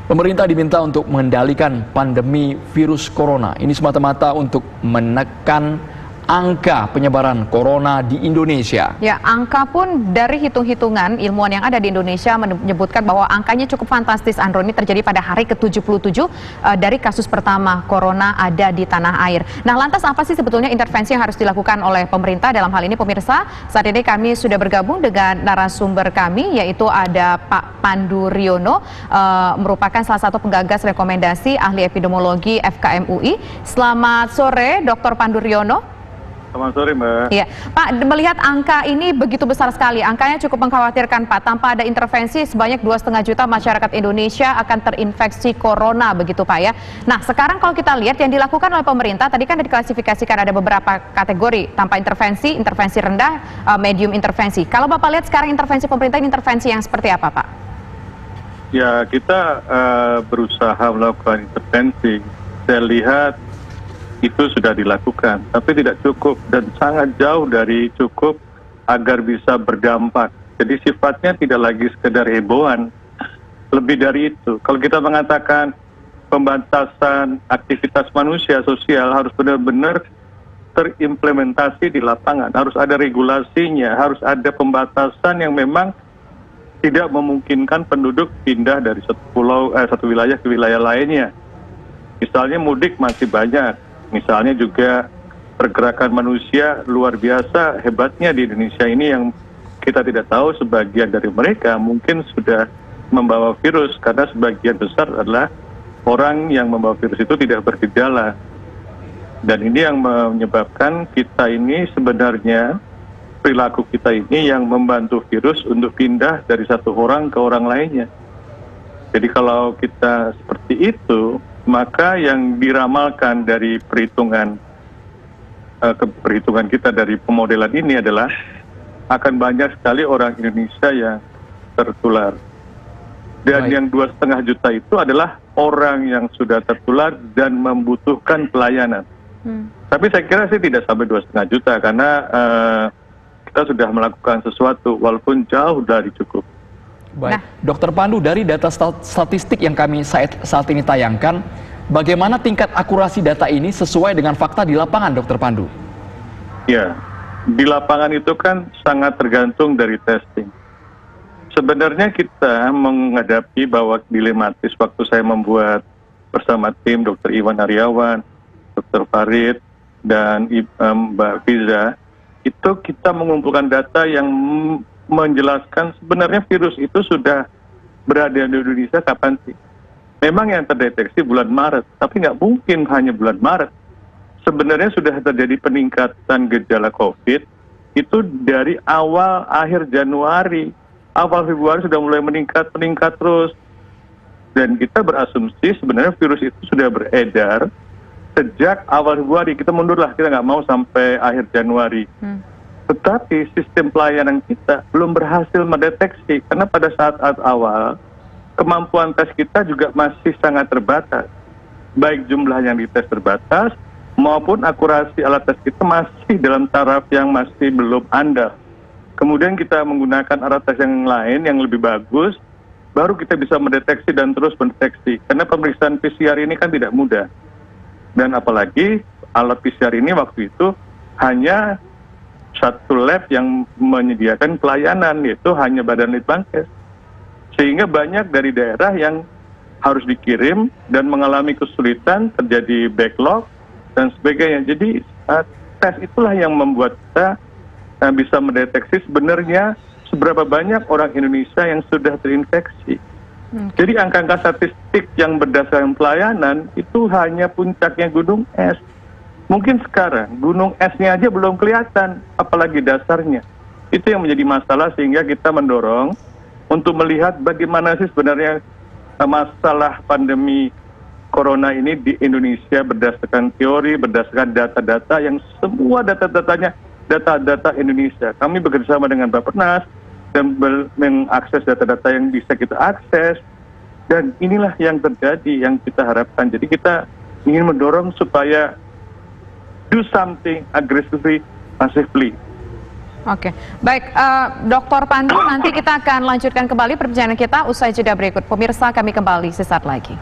Pemerintah diminta untuk mengendalikan pandemi virus corona. Ini semata-mata untuk menekan angka penyebaran corona di Indonesia. Ya, angka pun dari hitung-hitungan ilmuwan yang ada di Indonesia menyebutkan bahwa angkanya cukup fantastis, Andro. Ini terjadi pada hari ke-77 dari kasus pertama corona ada di tanah air. Nah, lantas apa sih sebetulnya intervensi yang harus dilakukan oleh pemerintah dalam hal ini, pemirsa? Saat ini kami sudah bergabung dengan narasumber kami, yaitu ada Pak Pandu Riono, merupakan salah satu penggagas rekomendasi ahli epidemiologi FKM UI. Selamat sore, Dr. Pandu Riono. Selamat sore, Mbak. Ya, Pak, melihat angka ini begitu besar sekali, angkanya cukup mengkhawatirkan, Pak. Tanpa ada intervensi, sebanyak 2,5 juta masyarakat Indonesia akan terinfeksi corona, begitu, Pak ya. Nah, sekarang kalau kita lihat yang dilakukan oleh pemerintah, tadi kan diklasifikasikan ada beberapa kategori, tanpa intervensi, intervensi rendah, medium intervensi. Kalau Bapak lihat sekarang intervensi pemerintah, intervensi yang seperti apa, Pak? Ya, kita berusaha melakukan intervensi. Saya lihat itu sudah dilakukan, tapi tidak cukup dan sangat jauh dari cukup agar bisa berdampak. Jadi sifatnya tidak lagi sekedar hebohan, lebih dari itu. Kalau kita mengatakan pembatasan aktivitas manusia sosial harus benar-benar terimplementasi di lapangan, harus ada regulasinya, harus ada pembatasan yang memang tidak memungkinkan penduduk pindah dari satu wilayah ke wilayah lainnya. Misalnya mudik masih banyak. Misalnya juga pergerakan manusia luar biasa hebatnya di Indonesia ini yang kita tidak tahu sebagian dari mereka mungkin sudah membawa virus karena sebagian besar adalah orang yang membawa virus itu tidak bergejala. Dan ini yang menyebabkan kita ini sebenarnya perilaku kita ini yang membantu virus untuk pindah dari satu orang ke orang lainnya. Jadi kalau kita seperti itu, maka yang diramalkan dari perhitungan kita dari pemodelan ini adalah akan banyak sekali orang Indonesia yang tertular. Dan yang 2,5 juta itu adalah orang yang sudah tertular dan membutuhkan pelayanan. Tapi saya kira sih tidak sampai 2,5 juta karena kita sudah melakukan sesuatu walaupun jauh dari cukup. Baik, Dokter Pandu, dari data statistik yang kami saat ini tayangkan, bagaimana tingkat akurasi data ini sesuai dengan fakta di lapangan, Dokter Pandu? Ya, di lapangan itu kan sangat tergantung dari testing. Sebenarnya kita menghadapi bahwa dilematis waktu saya membuat bersama tim Dr. Iwan Aryawan, Dr. Farid, dan Mbak Fiza, itu kita mengumpulkan data yang menjelaskan sebenarnya virus itu sudah berada di Indonesia kapan sih. Memang yang terdeteksi bulan Maret, tapi nggak mungkin hanya bulan Maret. Sebenarnya sudah terjadi peningkatan gejala COVID itu dari akhir Januari. Awal Februari sudah mulai meningkat terus. Dan kita berasumsi sebenarnya virus itu sudah beredar sejak awal Februari. Kita mundurlah, kita nggak mau sampai akhir Januari. Tetapi sistem pelayanan kita belum berhasil mendeteksi karena pada saat awal kemampuan tes kita juga masih sangat terbatas. Baik jumlah yang dites terbatas maupun akurasi alat tes kita masih dalam taraf yang masih belum andal. Kemudian kita menggunakan alat tes yang lain yang lebih bagus, baru kita bisa mendeteksi dan terus mendeteksi. Karena pemeriksaan PCR ini kan tidak mudah. Dan apalagi alat PCR ini waktu itu hanya satu lab yang menyediakan pelayanan, yaitu hanya Badan Litbangkes. Sehingga banyak dari daerah yang harus dikirim dan mengalami kesulitan, terjadi backlog dan sebagainya. Jadi tes itulah yang membuat kita bisa mendeteksi sebenarnya seberapa banyak orang Indonesia yang sudah terinfeksi. Jadi angka-angka statistik yang berdasarkan pelayanan itu hanya puncaknya gunung es. Mungkin sekarang gunung esnya aja belum kelihatan, apalagi dasarnya. Itu yang menjadi masalah sehingga kita mendorong untuk melihat bagaimana sih sebenarnya masalah pandemi corona ini di Indonesia berdasarkan teori, berdasarkan data-data yang semua data-datanya data-data Indonesia. Kami bekerjasama dengan Bappenas dan mengakses data-data yang bisa kita akses. Dan inilah yang terjadi, yang kita harapkan. Jadi kita ingin mendorong supaya do something aggressively, massively. Oke, baik, Dr. Pandu, nanti kita akan lanjutkan kembali perbincangan kita usai jeda berikut. Pemirsa, kami kembali sesaat lagi.